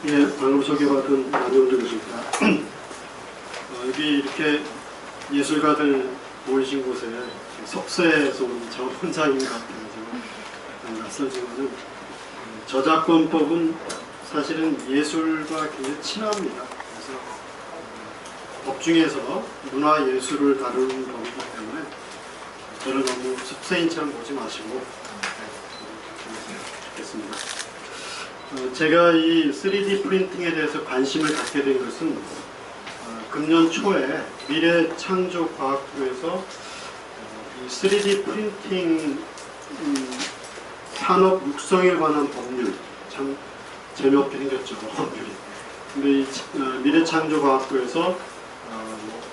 예, 방금 소개받은 남영준입니다. 여기 이렇게 예술가들 모이신 곳에 석세에서 온 저 혼자인 것 같아요. 지금 낯설지만은 저작권법은 사실은 예술과 굉장히 친합니다. 그래서 법 중에서 문화예술을 다루는 법이기 때문에 저를 너무 습세인처럼 보지 마시고 좋겠습니다. 제가 이 3D 프린팅에 대해서 관심을 갖게 된 것은 금년 초에 미래창조과학부에서 이 3D 프린팅 산업 육성에 관한 법률, 참 재미없게 생겼죠, 법률이. 근데 이 미래창조과학부에서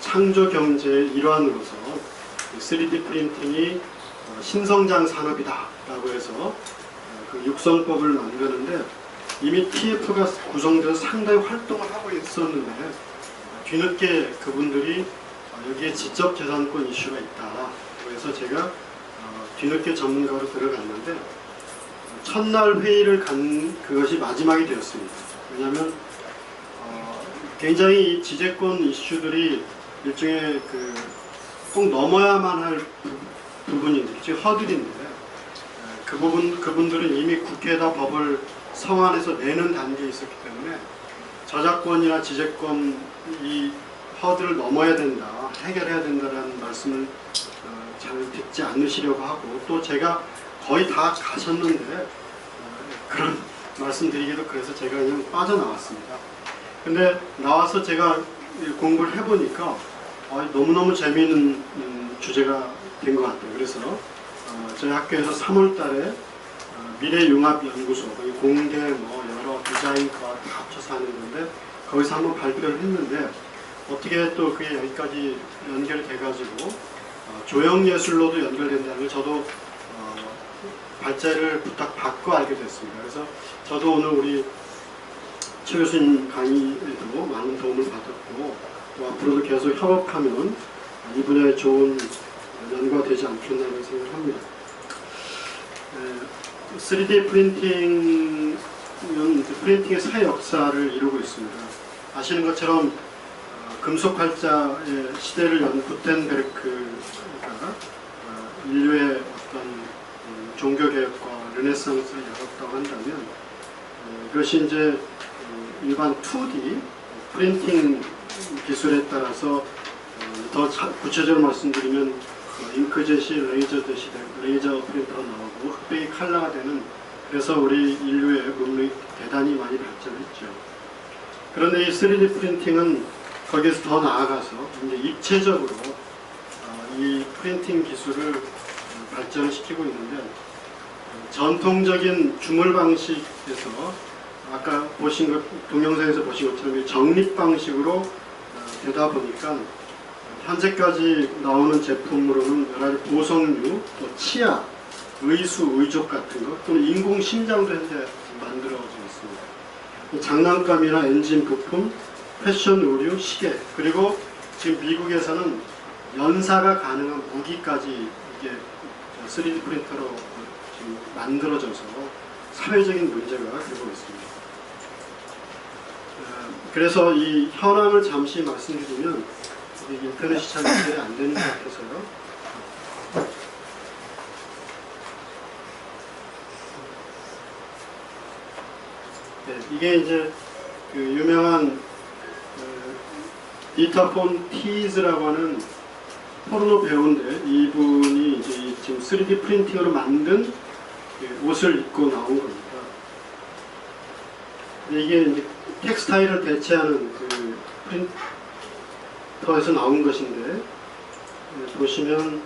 창조경제의 일환으로서 3D 프린팅이 신성장 산업이다 라고 해서 그 육성법을 만드는데, 이미 TF가 구성돼서 상당히 활동을 하고 있었는데 뒤늦게 그분들이 여기에 지적재산권 이슈가 있다. 그래서 제가 뒤늦게 전문가로 들어갔는데 첫날 회의를 간 그것이 마지막이 되었습니다. 왜냐하면 굉장히 이 지재권 이슈들이 일종의 꼭 넘어야만 할 부분인데, 즉 허들인데, 그분들은 이미 국회에다 법을 성안에서 내는 단계에 있었기 때문에 저작권이나 지재권 이 허들을 넘어야 된다, 해결해야 된다라는 말씀을 잘 듣지 않으시려고 하고, 또 제가 거의 다 가셨는데 그런 말씀드리기도 그래서 제가 그냥 빠져나왔습니다. 근데 나와서 제가 공부를 해보니까 너무너무 재미있는 주제가 된 것 같아요. 그래서 저희 학교에서 3월 달에 미래융합연구소, 공대 여러 디자인과 다 합쳐서 하는 건데, 거기서 한번 발표를 했는데 어떻게 또 그게 여기까지 연결이 돼가지고 조형예술로도 연결된다는 걸 저도 발제를 부탁받고 알게 됐습니다. 그래서 저도 오늘 우리 최 교수님 강의에도 많은 도움을 받았고, 또 앞으로도 계속 협업하면 이 분야에 좋은 연구가 되지 않겠나는 생각을 합니다. 3D 프린팅은 프린팅의 새 역사를 이루고 있습니다. 아시는 것처럼 금속활자의 시대를 연 구텐베르크가 인류의 어떤 종교개혁과 르네상스를 열었다고 한다면, 그것이 이제 일반 2D 프린팅 기술에 따라서 더 구체적으로 말씀드리면 잉크젯이 레이저 프린터가 나오고 흑백이 칼라가 되는, 그래서 우리 인류의 문명이 대단히 많이 발전했죠. 그런데 이 3D 프린팅은 거기에서 더 나아가서 이제 입체적으로 이 프린팅 기술을 발전을 시키고 있는데, 전통적인 주물 방식에서 아까 보신 것, 동영상에서 보신 것처럼 정립 방식으로 되다 보니까 현재까지 나오는 제품으로는 여러 가지 보석류, 또 치아, 의수, 의족 같은 것, 또는 인공 심장도 현재 만들어지고 있습니다. 장난감이나 엔진 부품, 패션 의류, 시계, 그리고 지금 미국에서는 연사가 가능한 무기까지 이게 3D 프린터로 지금 만들어져서 사회적인 문제가 되고 있습니다. 그래서 이 현황을 잠시 말씀드리면, 인터넷이 잘 연결이 안 되는 것 같아서요. 네, 이게 이제 그 유명한 디터 폰 티즈라고 하는 포르노 배우인데, 이분이 이제 지금 3D 프린팅으로 만든 옷을 입고 나온 겁니다. 근데 이게 이제 텍스타일을 대체하는 그 프린터에서 나온 것인데, 보시면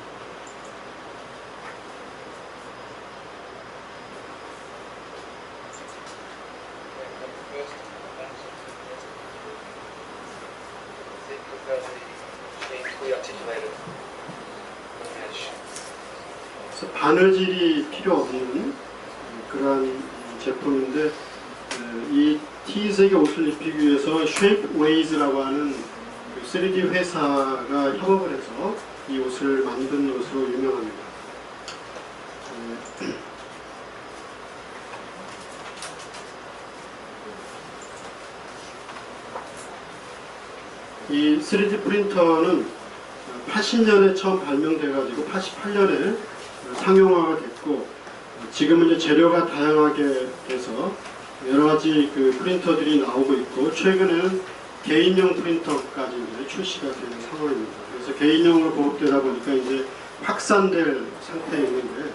바느질이 필요 없는 그러한 제품인데, 이 T색의 옷을 입히기 위해서 쉐이프웨이즈라고 하는 3D 회사가 협업을 해서 이 옷을 만든 것으로 유명합니다. 이 3D 프린터는 80년에 처음 발명돼가지고 88년에 상용화가 됐고, 지금은 이제 재료가 다양하게 돼서 여러 가지 그 프린터들이 나오고 있고, 최근에는 개인용 프린터까지 이제 출시가 되는 상황입니다. 그래서 개인용으로 보급되다 보니까 이제 확산될 상태에 있는데,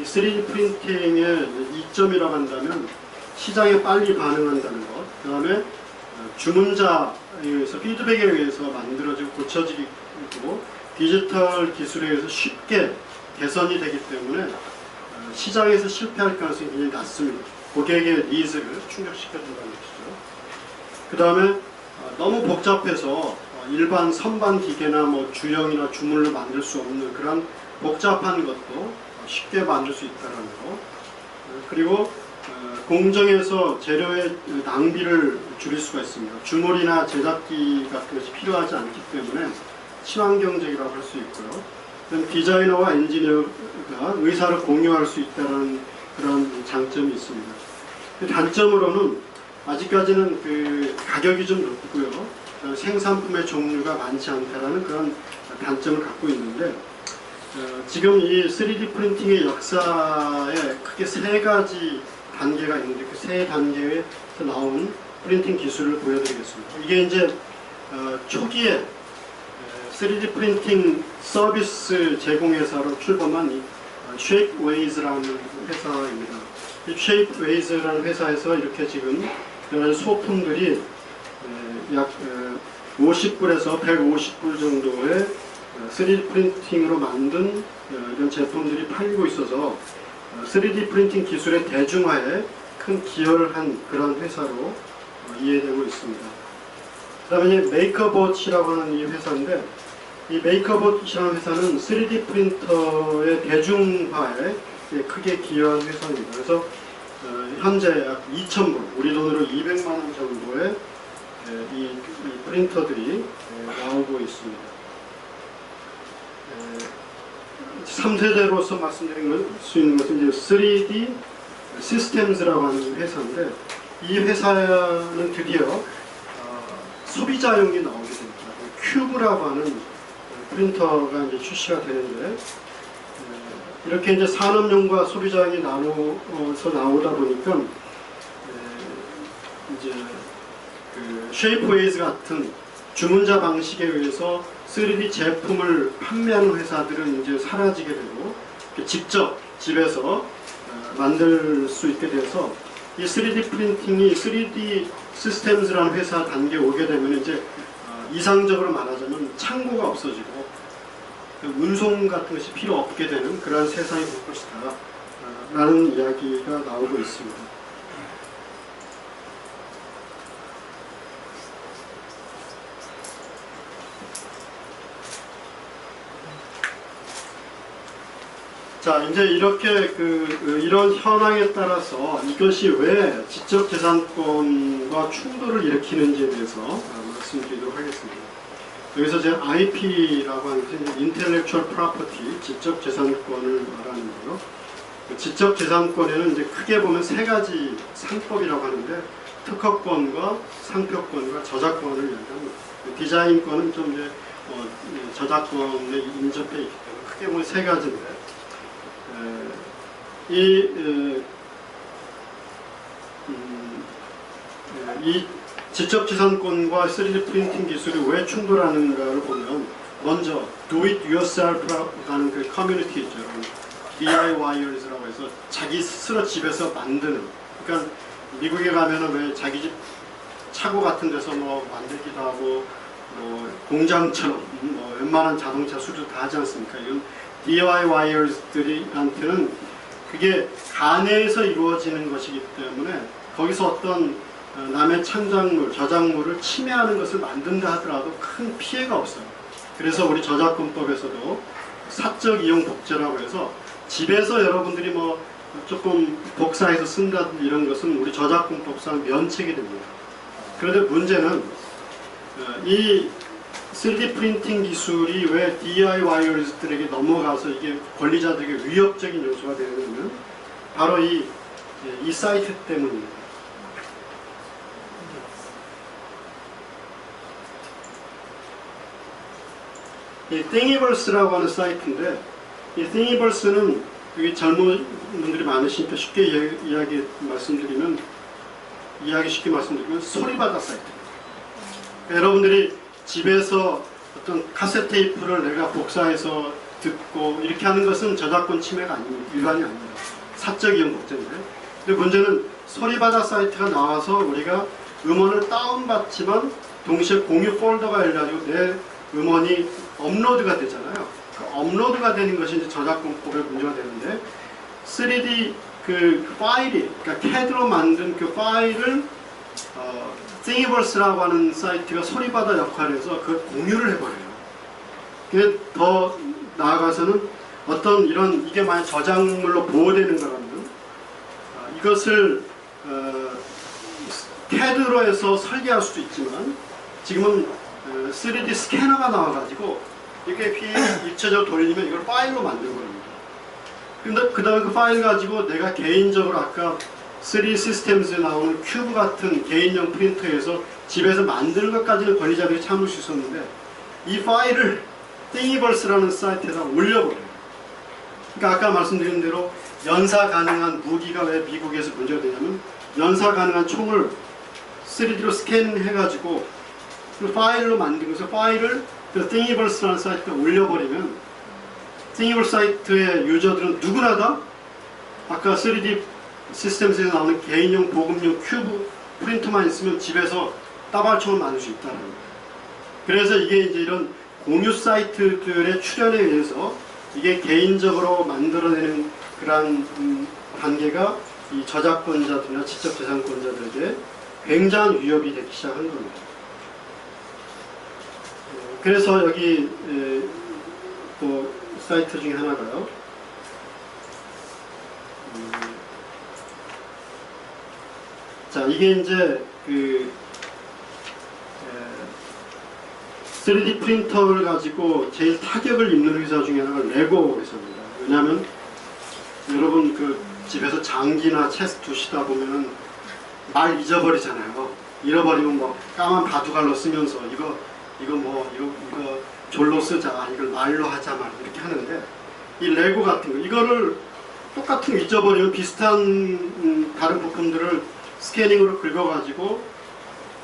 이 3D 프린팅의 이점이라고 한다면 시장에 빨리 반응한다는 것, 그 다음에 주문자에 의해서 피드백에 의해서 만들어지고 고쳐지고 디지털 기술에 의해서 쉽게 개선이 되기 때문에 시장에서 실패할 가능성이 굉장히 낮습니다. 고객의 니즈를 충족시켜준다는 것이죠. 그 다음에 너무 복잡해서 일반 선반 기계나 뭐 주형이나 주물로 만들 수 없는 그런 복잡한 것도 쉽게 만들 수 있다는 거. 그리고 공정에서 재료의 낭비를 줄일 수가 있습니다. 주물이나 제작기 같은 것이 필요하지 않기 때문에 친환경적이라고 할 수 있고요. 디자이너와 엔지니어가 의사를 공유할 수 있다는 그런 장점이 있습니다. 단점으로는 아직까지는 그 가격이 좀 높고요. 생산품의 종류가 많지 않다는 그런 단점을 갖고 있는데, 지금 이 3D 프린팅의 역사에 크게 세 가지 단계가 있는데 그 세 단계에서 나온 프린팅 기술을 보여드리겠습니다. 이게 이제 초기에 3D 프린팅 서비스 제공회사로 출범한 이 Shapeways라는 회사입니다. 이 Shapeways라는 회사에서 이렇게 지금 이런 소품들이 약 50불에서 150불 정도의 3D 프린팅으로 만든 이런 제품들이 팔리고 있어서 3D 프린팅 기술의 대중화에 큰 기여를 한 그런 회사로 이해되고 있습니다. 그 다음에 메이커봇이라고 하는 이 회사인데, 이 메이커봇이라는 회사는 3D 프린터의 대중화에 크게 기여한 회사입니다. 그래서 현재 약 2,000불, 우리 돈으로 200만 원 정도의 이 프린터들이 나오고 있습니다. 3세대로서 말씀드릴 수 있는 것은 이제 3D 시스템즈라고 하는 회사인데, 이 회사는 드디어 소비자용이 나오게 됩니다. 큐브라고 하는 프린터가 이제 출시가 되는데, 이렇게 이제 산업용과 소비자용이 나눠서 나오다 보니까 이제 그 쉐이프웨이즈 같은 주문자 방식에 의해서 3D 제품을 판매하는 회사들은 이제 사라지게 되고, 직접 집에서 만들 수 있게 돼서 이 3D 프린팅이 3D 시스템즈라는 회사 단계에 오게 되면 이제 이상적으로 말하자면 창고가 없어지고 운송 같은 것이 필요 없게 되는 그런 세상이 될 것이다 라는 이야기가 나오고 있습니다. 자, 이제 이렇게 이런 현황에 따라서 이것이 왜 지적재산권과 충돌을 일으키는지에 대해서 말씀드리도록 하겠습니다. 여기서 제가 IP라고 하는 것은 Intellectual Property, 지적재산권을 말하는 거고요. 지적재산권에는 이제 크게 보면 세 가지 상법이라고 하는데, 특허권과 상표권과 저작권을 이야기합니다. 디자인권은 좀 이제 저작권에 인접해 있기 때문에 크게 보면 세 가지인데, 이 지적재산권과 3D 프린팅 기술이 왜 충돌하는가를 보면, 먼저 Do It Yourself라는 그 커뮤니티 있죠. DIYers라고 해서 자기 스스로 집에서 만드는, 그러니까 미국에 가면은 왜 자기 집 차고 같은 데서 뭐 만들기도 하고, 뭐 공장처럼 뭐 웬만한 자동차 수주 다 하지 않습니까? 이건 DIYers들한테는 그게 가내에서 이루어지는 것이기 때문에 거기서 어떤 남의 창작물, 저작물을 침해하는 것을 만든다 하더라도 큰 피해가 없어요. 그래서 우리 저작권법에서도 사적 이용 복제라고 해서 집에서 여러분들이 뭐 조금 복사해서 쓴다든지 이런 것은 우리 저작권법상 면책이 됩니다. 그런데 문제는 이 3D 프린팅 기술이 왜 DIYer들에게 넘어가서 이게 권리자들에게 위협적인 요소가 되느냐면 바로 이 사이트 때문입니다. 이 Thingiverse라고 하는 사이트인데, 이 Thingiverse는 여기 젊은 분들이 많으시니까 쉽게 이야기 쉽게 말씀드리면 소리바다 사이트입니다. 여러분들이 집에서 어떤 카세트 테이프를 내가 복사해서 듣고 이렇게 하는 것은 저작권 침해가 아닙니다. 위반이 아닙니다. 사적 이용 목적인데. 근데 문제는 소리바다 사이트가 나와서 우리가 음원을 다운받지만 동시에 공유 폴더가 열려가지고 내 음원이 업로드가 되잖아요. 그 업로드가 되는 것이 이제 저작권법의 문제가 되는데 3D 그 파일이, 그러니까 CAD로 만든 그 파일을 Thingiverse라고 하는 사이트가 소리바다 역할을 해서 그걸 공유를 해버려요. 그게 더 나아가서는 어떤 이런 이게 만약 저작물로 보호되는 거라면 이것을 CAD로 해서 설계할 수도 있지만 지금은 3D 스캐너가 나와가지고 이렇게 일체적으로 돌리면 이걸 파일로 만드는 겁니다. 근데 그 다음에 그 파일 가지고 내가 개인적으로 아까 3D 시스템즈에 나오는 큐브 같은 개인용 프린터에서 집에서 만드는 것까지는 권리자들이 참을 수 있었는데 이 파일을 Thingiverse라는 사이트에다 올려버려요. 그러니까 아까 말씀드린 대로 연사 가능한 무기가 왜 미국에서 문제가 되냐면 연사 가능한 총을 3D로 스캔해가지고 그 파일로 만들면서 파일을 그 Thingiverse라는 사이트에 올려버리면 Thingiverse 사이트의 유저들은 누구나 다 아까 3D 시스템에서 나오는 개인용 보급용 큐브 프린터만 있으면 집에서 따발총을 만들 수 있다는 거예요. 그래서 이게 이제 이런 공유 사이트들의 출현에 의해서 이게 개인적으로 만들어내는 그러한 단계가 이 저작권자들이나 지적재산권자들에게 굉장한 위협이 되기 시작한 겁니다. 그래서 여기 또 사이트 중에 하나가요. 자, 이게 이제 그 3D 프린터를 가지고 제일 타격을 입는 회사 중에 하나가 레고 회사입니다. 왜냐하면 여러분 그 집에서 장기나 체스 두시다 보면은 말 잊어버리잖아요. 잃어버리면 뭐 까만 바둑알로 쓰면서 이거 졸로 쓰자, 이걸 말로 하자 말 이렇게 하는데 이 레고 같은 거 이거를 똑같은 거 잊어버리면 비슷한 다른 부품들을 스캐닝으로 긁어가지고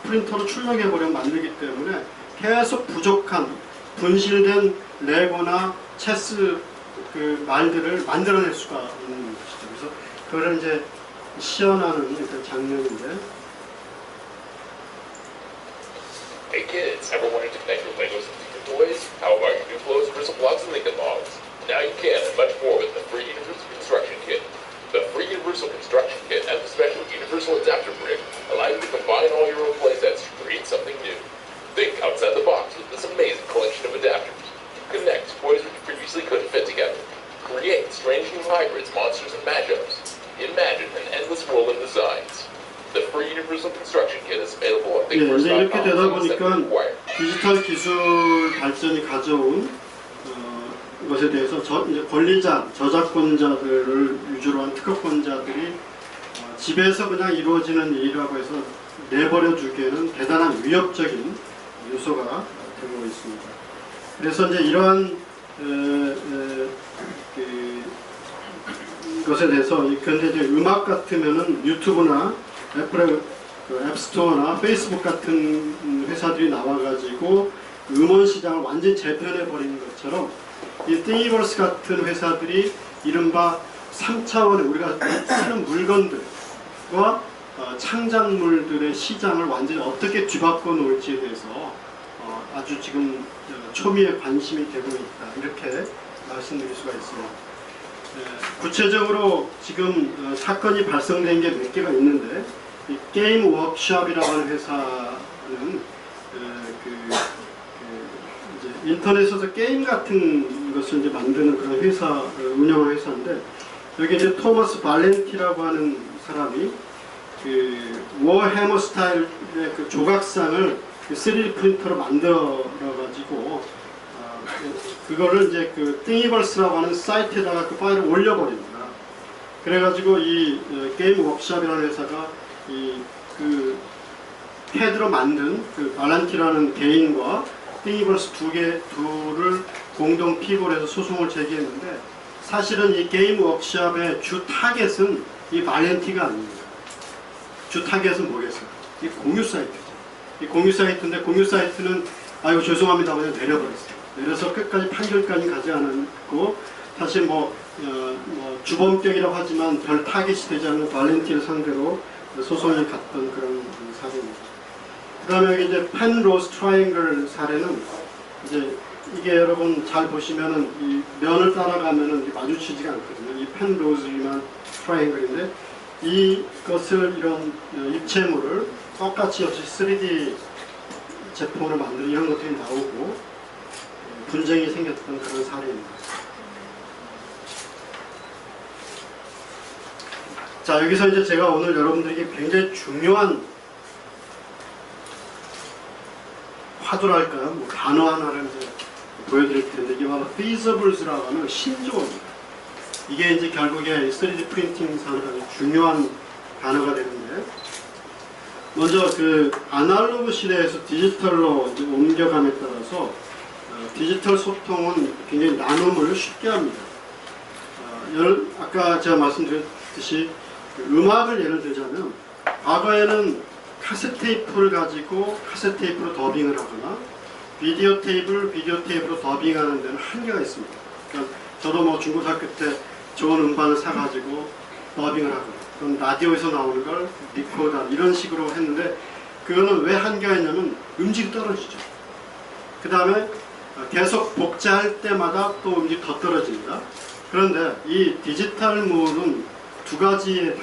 프린터로 출력해버리면 만들기 때문에 계속 부족한 분실된 레고나 체스 그 말들을 만들어낼 수가 있는 것이죠. 그래서 그걸 이제 시연하는 그 장면인데. Hey kids, ever wanted to connect your Legos with your toys? How about your new flows, Bristle blocks, and Lincoln logs? Now you can, and much more with the free Universal Construction Kit. The free Universal Construction Kit and the special Universal Adapter Brick allow you to combine all your old playsets to create something new. Think outside the box with this amazing collection of adapters. Connect toys which previously couldn't fit together. Create strange new hybrids, monsters, and mashups. Imagine an endless world of designs. The free Universal Construction Kit is available at 예, 이제 이렇게 되다 보니까 디지털 기술 발전이 가져온 것에 대해서 이제 권리자, 저작권자들을 위주로 한 특허권자들이 집에서 그냥 이루어지는 일이라고 해서 내버려 두기에는 대단한 위협적인 요소가 되고 있습니다. 그래서 이제 이러한 것에 대해서 그런데 이제 음악 같으면은 유튜브나 애플의 앱스토어나 페이스북 같은 회사들이 나와가지고 음원 시장을 완전히 재편해 버리는 것처럼 이 Thingiverse 같은 회사들이 이른바 3차원의 우리가 쓰는 물건들과 창작물들의 시장을 완전히 어떻게 뒤바꿔 놓을지에 대해서 아주 지금 초미의 관심이 되고 있다, 이렇게 말씀드릴 수가 있습니다. 구체적으로 지금 사건이 발생된 게 몇 개가 있는데 이 게임 워크숍이라고 하는 회사는 이제 인터넷에서 게임 같은 것을 이제 만드는 그런 회사, 운영하는 회사인데 여기 이제 토머스 발렌티라고 하는 사람이 그 워해머 스타일의 그 조각상을 3D 프린터로 만들어가지고 그거를 이제 그 Thingiverse라고 하는 사이트에다가 그 파일을 올려버립니다. 그래가지고 이 게임 워크숍이라는 회사가 그 CAD로 만든 그 발렌티라는 개인과 테이블스 둘을 공동 피고로 해서 소송을 제기했는데 사실은 이 게임 워크샵의 주 타겟은 이 발렌티가 아닙니다. 주 타겟은 뭐겠어요? 이 공유 사이트죠. 이 공유 사이트인데 공유 사이트는 아이고 죄송합니다 그냥 내려버렸어요. 내려서 끝까지 판결까지 가지 않았고 사실 뭐 주범격이라고 하지만 별 타겟이 되지 않는 발렌티를 상대로 소송이 갔던 그런 사례입니다. 그 다음에 여기 이제 펜로즈 트라이앵글 사례는 이제 이게 여러분 잘 보시면은 이 면을 따라가면은 마주치지가 않거든요. 이 펜로즈만 트라이앵글인데 이것을 이런 입체물을 똑같이 역시 3D 제품으로 만드는 이런 것들이 나오고 분쟁이 생겼던 그런 사례입니다. 자, 여기서 이제 제가 오늘 여러분들에게 굉장히 중요한 화두랄까요? 뭐 단어 하나를 이제 보여드릴 텐데 이게 바로 feasibles라고 하는 신조어입니다. 이게 이제 결국에 3D 프린팅 산업의 아주 중요한 단어가 되는데 먼저 그 아날로그 시대에서 디지털로 이제 옮겨감에 따라서 디지털 소통은 굉장히 나눔을 쉽게 합니다. 아까 제가 말씀드렸듯이 음악을 예를 들자면 과거에는 카세트 테이프를 가지고 카세트 테이프로 더빙을 하거나 비디오 테이프로 더빙하는 데는 한계가 있습니다. 그러니까 저도 뭐 중고등학교 때 좋은 음반을 사가지고 더빙을 하거나 그럼 라디오에서 나오는 걸 리코더 이런 식으로 했는데 그거는 왜 한계가 있냐면 음질이 떨어지죠. 그 다음에 계속 복제할 때마다 또 음질이 더 떨어집니다. 그런데 이 디지털물은 두 가지의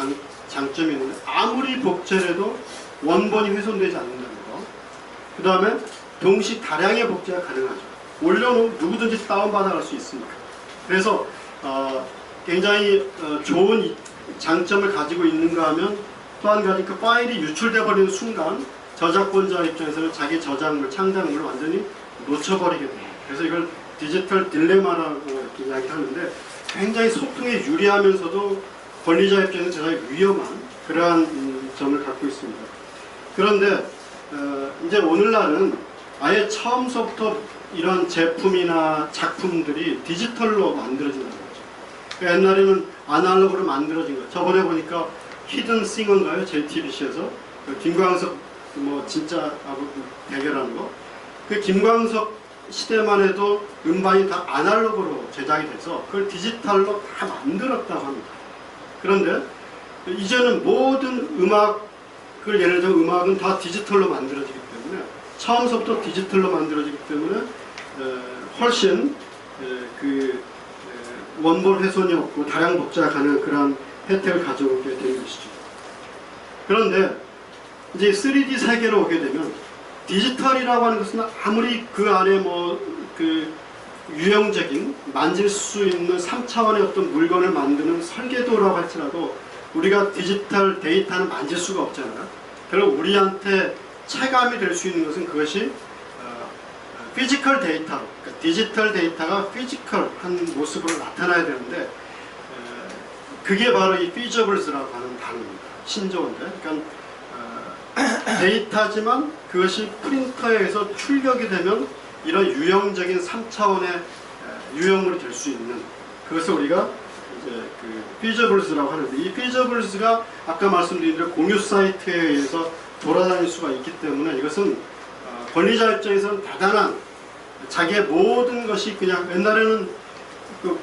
장점이 있는데 아무리 복제를 해도 원본이 훼손되지 않는다는 거. 그 다음에 동시 다량의 복제가 가능하죠. 올려놓으면 누구든지 다운받아갈 수 있습니다. 그래서 굉장히 좋은 장점을 가지고 있는가 하면 또 한 가지 그 파일이 유출돼 버리는 순간 저작권자 입장에서는 자기 저작물, 창작물을 완전히 놓쳐버리게 됩니다. 그래서 이걸 디지털 딜레마라고 이렇게 이야기하는데 굉장히 소통에 유리하면서도 권리자 입장에서 굉장히 위험한 그러한 점을 갖고 있습니다. 그런데 이제 오늘날은 아예 처음서부터 이런 제품이나 작품들이 디지털로 만들어진다는 거죠. 그러니까 옛날에는 아날로그로 만들어진 거예요. 저번에 보니까 히든 싱어인가요? JTBC에서 김광석 뭐 진짜 대결하는 거. 그 김광석 시대만 해도 음반이 다 아날로그로 제작이 돼서 그걸 디지털로 다 만들었다고 합니다. 그런데 이제는 모든 음악을 예를 들어 음악은 다 디지털로 만들어지기 때문에 처음부터 디지털로 만들어지기 때문에 훨씬 원본 훼손이 없고 다량 복제가 가능한 그러한 혜택을 가져오게 되는 것이죠. 그런데 이제 3D 세계로 오게 되면 디지털이라고 하는 것은 아무리 그 안에 유형적인 만질 수 있는 3차원의 어떤 물건을 만드는 설계도라고 할지라도 우리가 디지털 데이터는 만질 수가 없잖아요. 결국 우리한테 체감이 될 수 있는 것은 그것이 피지컬 데이터로, 그러니까 디지털 데이터가 피지컬한 모습으로 나타나야 되는데 그게 바로 이 feasibles라고 하는 단어입니다. 신조어인데, 그러니까 데이터지만 그것이 프린터에 의해서 출력이 되면 이런 유형적인 3차원의 유형으로 될 수 있는 그것을 우리가 이제 feasibles라고 하는데 이 feasibles가 아까 말씀드린 대로 공유 사이트에 의해서 돌아다닐 수가 있기 때문에 이것은 권리자 입장에서는 대단한 자기의 모든 것이 그냥 옛날에는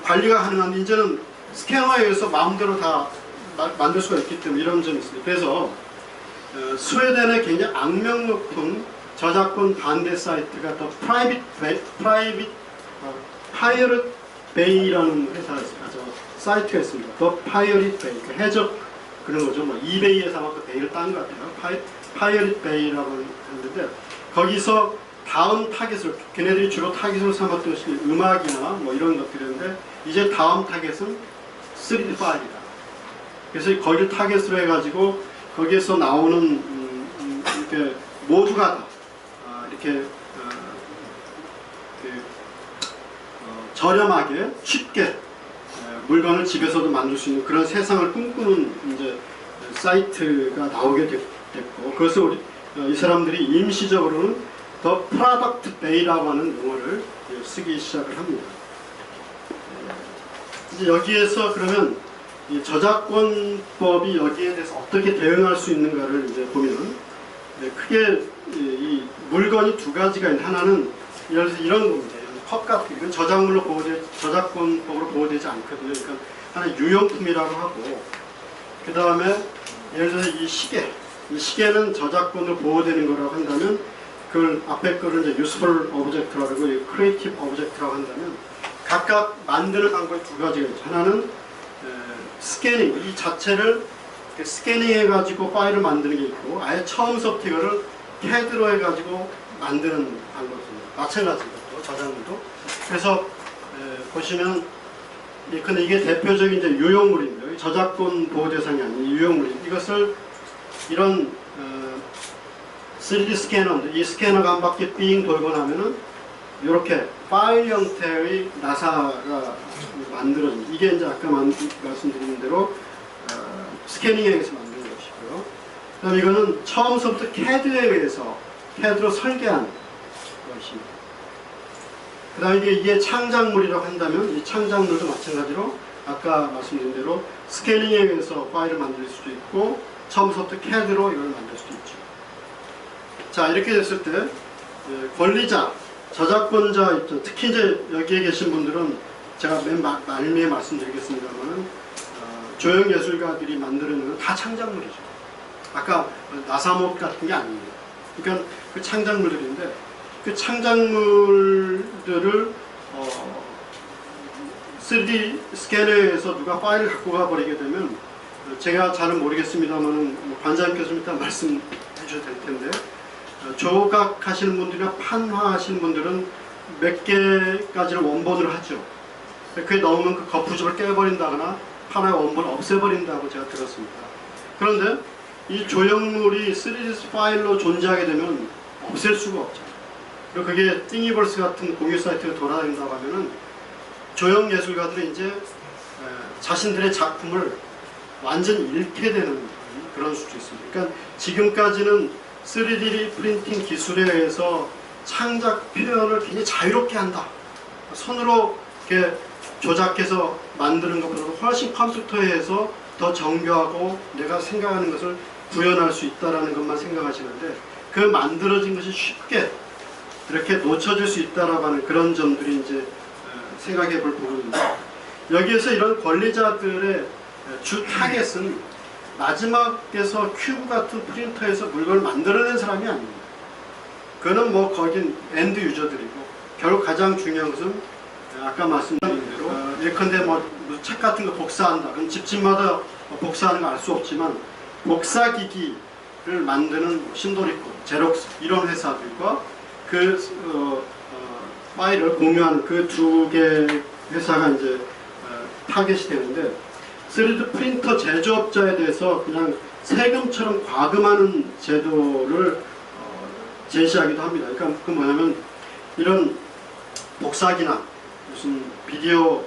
관리가 가능한데 이제는 스캐너에 의해서 마음대로 다 만들 수가 있기 때문에 이런 점이 있습니다. 그래서 스웨덴의 굉장히 악명 높은 저작권 반대 사이트가 더 파이어릿 베이라는 회사에서 사이트가 있습니다. 더 파이어릿 베이, 그러니까 해적 그런 거죠. 뭐 이베이에서 아마 그 베이를 딴 것 같아요. 파이어릿 베이라고 하는데 거기서 다음 타겟을 걔네들이 주로 타겟으로 삼았던 것이 음악이나 뭐 이런 것들인데 이제 다음 타겟은 3D 파일이다. 그래서 거기를 타겟으로 해가지고 거기에서 나오는 이렇게 모두가 다 이렇게 저렴하게 쉽게 물건을 집에서도 만들 수 있는 그런 세상을 꿈꾸는 이제 사이트가 나오게 됐고 그래서 이 사람들이 임시적으로는 더 프로덕트 베이라고 하는 용어를 쓰기 시작을 합니다. 이제 여기에서 그러면 이 저작권법이 여기에 대해서 어떻게 대응할 수 있는가를 이제 보면 크게 이 물건이 두 가지가 있는데, 하나는 예를 들어서 이런 겁니다. 컵 같은 이건 저작권법으로 보호되지 않거든요. 그러니까 하나 유용품이라고 하고, 그 다음에 예를 들어서 이 시계는 저작권으로 보호되는 거라고 한다면 그걸 앞에 거를 이제 useful object라고 그러고 creative object라고 한다면 각각 만드는 방법이 두 가지가 있죠. 하나는 스캐닝, 이 자체를 스캐닝 해가지고 파일을 만드는 게 있고, 아예 처음부터 이거를 CAD로 해가지고 만드는 방법입니다. 마찬가지입니다. 저작물도. 그래서 보시면 근데 이게 대표적인 이제 유용물입니다. 저작권 보호 대상이 아닌 유용물입니다. 이것을 이런 3D 스캐너인데, 이 스캐너가 한 바퀴 삥 돌고 나면은 이렇게 파일 형태의 나사가 만들어집니다. 이게 이제 아까 말씀드린 대로 스캐닝에서 만든 것이고요. 그다음 이거는 처음부터 CAD에 의해서 CAD로 설계한 것입니다. 그 다음에 이게 창작물이라고 한다면 이 창작물도 마찬가지로 아까 말씀드린 대로 스캐닝에 의해서 파일을 만들 수도 있고 처음부터 CAD로 이걸 만들 수도 있죠. 자, 이렇게 됐을 때 권리자, 저작권자 입장, 특히 이제 여기에 계신 분들은 제가 맨 말미에 말씀드리겠습니다만 조형예술가들이 만드는 건 다 창작물이죠. 아까 나사못 같은 게 아닙니다. 그러니까 그 창작물들인데 그 창작물들을 3D 스캐너에서 누가 파일을 갖고 가버리게 되면 제가 잘은 모르겠습니다만 관장님께서 일단 말씀해 주셔도 될 텐데 조각하시는 분들이나 판화하시는 분들은 몇 개까지를 원본으로 하죠. 그게 넘으면 그 거푸집을 깨버린다거나 하나의 원본을 없애버린다고 제가 들었습니다. 그런데 이 조형물이 3D 파일로 존재하게 되면 없앨 수가 없죠. 그리고 그게 띵이버스 같은 공유 사이트에 돌아다닌다고 하면은 조형 예술가들이 이제 자신들의 작품을 완전히 잃게 되는 그런 수도 있습니다. 그러니까 지금까지는 3D 프린팅 기술에 의해서 창작 표현을 굉장히 자유롭게 한다. 손으로 이렇게 조작해서 만드는 것보다 훨씬 컴퓨터에 의해서 더 정교하고 내가 생각하는 것을 구현할 수 있다는 것만 생각하시는데 그 만들어진 것이 쉽게 이렇게 놓쳐질 수 있다라고 하는 그런 점들이 이제 생각해 볼 부분입니다. 여기에서 이런 권리자들의 주 타겟은 마지막에서 큐브 같은 프린터에서 물건을 만들어낸 사람이 아닙니다. 그거는 뭐 거긴 엔드 유저들이고 결국 가장 중요한 것은 아까 말씀드린 대로 예컨대 뭐 책 같은 거 복사한다. 그럼 집집마다 복사하는 거 알 수 없지만 복사기기를 만드는 신도리코, 제록스 이런 회사들과 그 파일을 공유하는 그 두 개 회사가 이제 타겟이 되는데 3D 프린터 제조업자에 대해서 그냥 세금처럼 과금하는 제도를 제시하기도 합니다. 그러니까 그 뭐냐면 이런 복사기나 무슨 비디오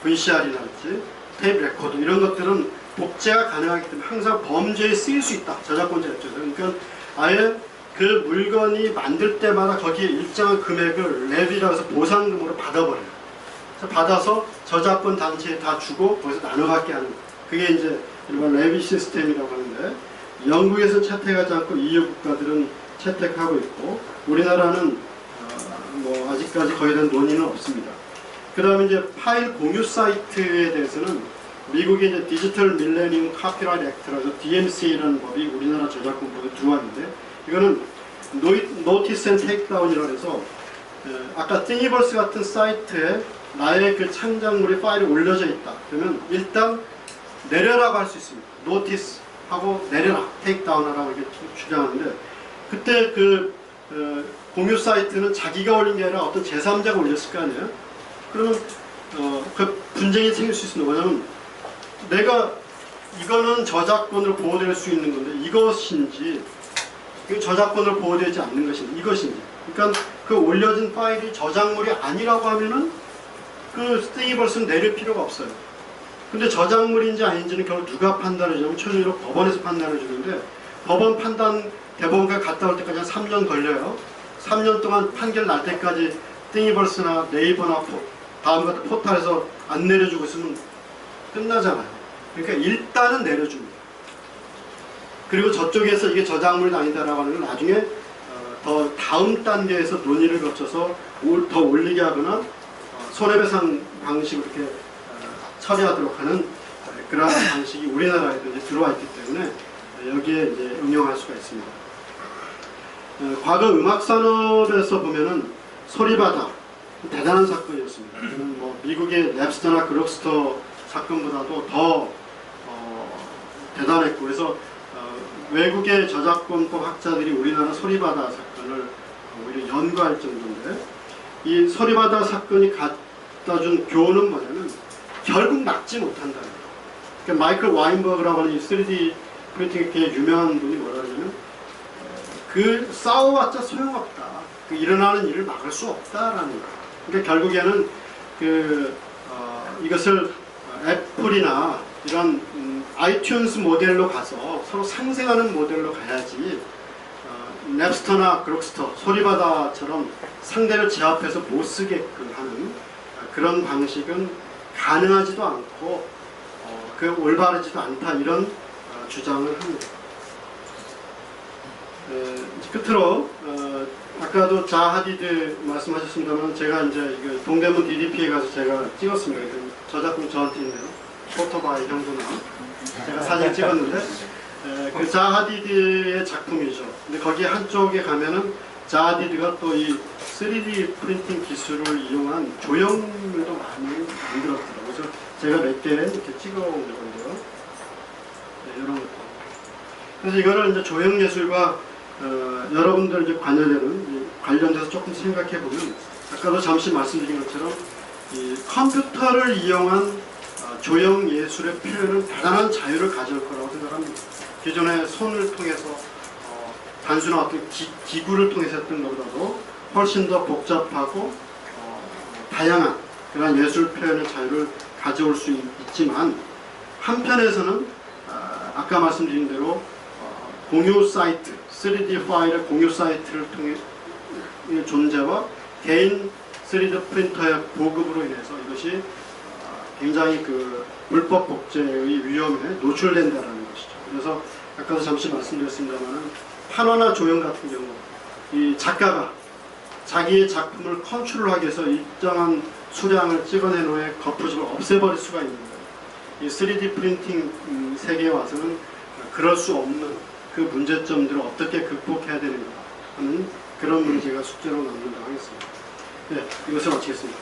VCR이랄지 테이프 레코드 이런 것들은 복제가 가능하기 때문에 항상 범죄에 쓰일 수 있다. 저작권자 입장에서. 그러니까 아예 그 물건이 만들 때마다 거기에 일정한 금액을 랩이라고 해서 보상금으로 받아버려요. 그래서 받아서 저작권 단체에 다 주고 거기서 나눠 갖게 하는 거예요. 그게 이제 일반 랩이 시스템이라고 하는데 영국에서 채택하지 않고 EU 국가들은 채택하고 있고 우리나라는 뭐 아직까지 거기에 대한 논의는 없습니다. 그 다음에 이제 파일 공유 사이트에 대해서는 미국의 이제 디지털 밀레니엄 카피라이트 액트라서 DMCA라는 법이 우리나라 저작권법에 들어왔는데 이거는 노티스 앤 테이크다운이라고 해서 아까 띵이버스 같은 사이트에 나의 그 창작물의 파일이 올려져 있다. 그러면 일단 내려라고 할 수 있습니다. 노티스 하고 내려라, 테이크다운하라고 이렇게 주장하는데 그때 그 공유 사이트는 자기가 올린 게 아니라 어떤 제3자가 올렸을 거 아니에요? 그러면 그 분쟁이 생길 수 있습니다. 왜냐하면 내가 이거는 저작권으로 보호될 수 있는 건데 이것인지 저작권으로 보호되지 않는 것인지 이것인지 그러니까 그 올려진 파일이 저작물이 아니라고 하면은 그 스테이블스는 내릴 필요가 없어요. 근데 저작물인지 아닌지는 결국 누가 판단해 주냐면 최종적으로 법원에서 판단해 주는데 법원 판단 대법원까지 갔다 올 때까지 한 3년 걸려요. 3년 동안 판결 날 때까지 띵이버스나 네이버나 다음 같은 포탈에서 안 내려주고 있으면 끝나잖아요. 그러니까 일단은 내려줍니다. 그리고 저쪽에서 이게 저작물이 아니다라고 하는 건 나중에 더 다음 단계에서 논의를 거쳐서 더 올리게 하거나 손해배상 방식으로 이렇게 처리하도록 하는 그러한 방식이 우리나라에도 이제 들어와 있기 때문에 여기에 이제 응용할 수가 있습니다. 과거 음악 산업에서 보면은 소리바다 대단한 사건이었습니다. 저는 뭐 미국의 랩스터나 그록스터 사건보다도 더 대단했고, 그래서 외국의 저작권법 학자들이 우리나라 소리바다 사건을 오히려 연구할 정도인데, 이 소리바다 사건이 갖다 준 교훈은 뭐냐면 결국 막지 못한다는 거예요. 그러니까 마이클 와인버그라고 하는 이 3D 프린팅의 유명한 분이 뭐라 하냐면 그 싸워봤자 소용없다. 그 일어나는 일을 막을 수 없다라는 거예요. 그러니까 결국에는 이것을 애플이나 이런 아이튠스 모델로 가서 서로 상생하는 모델로 가야지 랩스터나 그록스터, 소리바다처럼 상대를 제압해서 못 쓰게끔 하는 그런 방식은 가능하지도 않고 그 올바르지도 않다, 이런 주장을 합니다. 끝으로 아까도 자하디드 말씀하셨습니다만 제가 이제 동대문 DDP에 가서 제가 찍었습니다. 저작권 저한테 있네요. 포토바이 형도나 제가 사진 찍었는데 그 자하디드의 작품이죠. 근데 거기 한쪽에 가면은 자하디드가 또 이 3D 프린팅 기술을 이용한 조형물도 많이 만들었더라고요. 그래서 제가 몇 개 이렇게 찍어온 건데요. 이런 것도. 그래서 이거를 이제 조형 예술과 여러분들 이제 관련돼서 조금 생각해 보면, 아까도 잠시 말씀드린 것처럼 이 컴퓨터를 이용한 조형 예술의 표현은 대단한 자유를 가져올 거라고 생각합니다. 기존에 손을 통해서 단순한 어떤 기구를 통해서 했던 것보다도 훨씬 더 복잡하고 다양한 그런 예술 표현의 자유를 가져올 수 있지만, 한편에서는 아까 말씀드린 대로 공유 사이트, 3D 파일의 공유 사이트를 통해 존재와 개인 3D 프린터의 보급으로 인해서 이것이 굉장히 그 불법 복제의 위험에 노출된다는 것이죠. 그래서 아까도 잠시 말씀드렸습니다만 판화나 조형 같은 경우 이 작가가 자기의 작품을 컨트롤하기 위해서 일정한 수량을 찍어낸 후에 거푸집을 없애버릴 수가 있는 거예요. 이 3D 프린팅 세계에 와서는 그럴 수 없는 그 문제점들을 어떻게 극복해야 되는가 하는 그런 문제가 숙제로 남는다고 하겠습니다. 네, 이것을 마치겠습니다.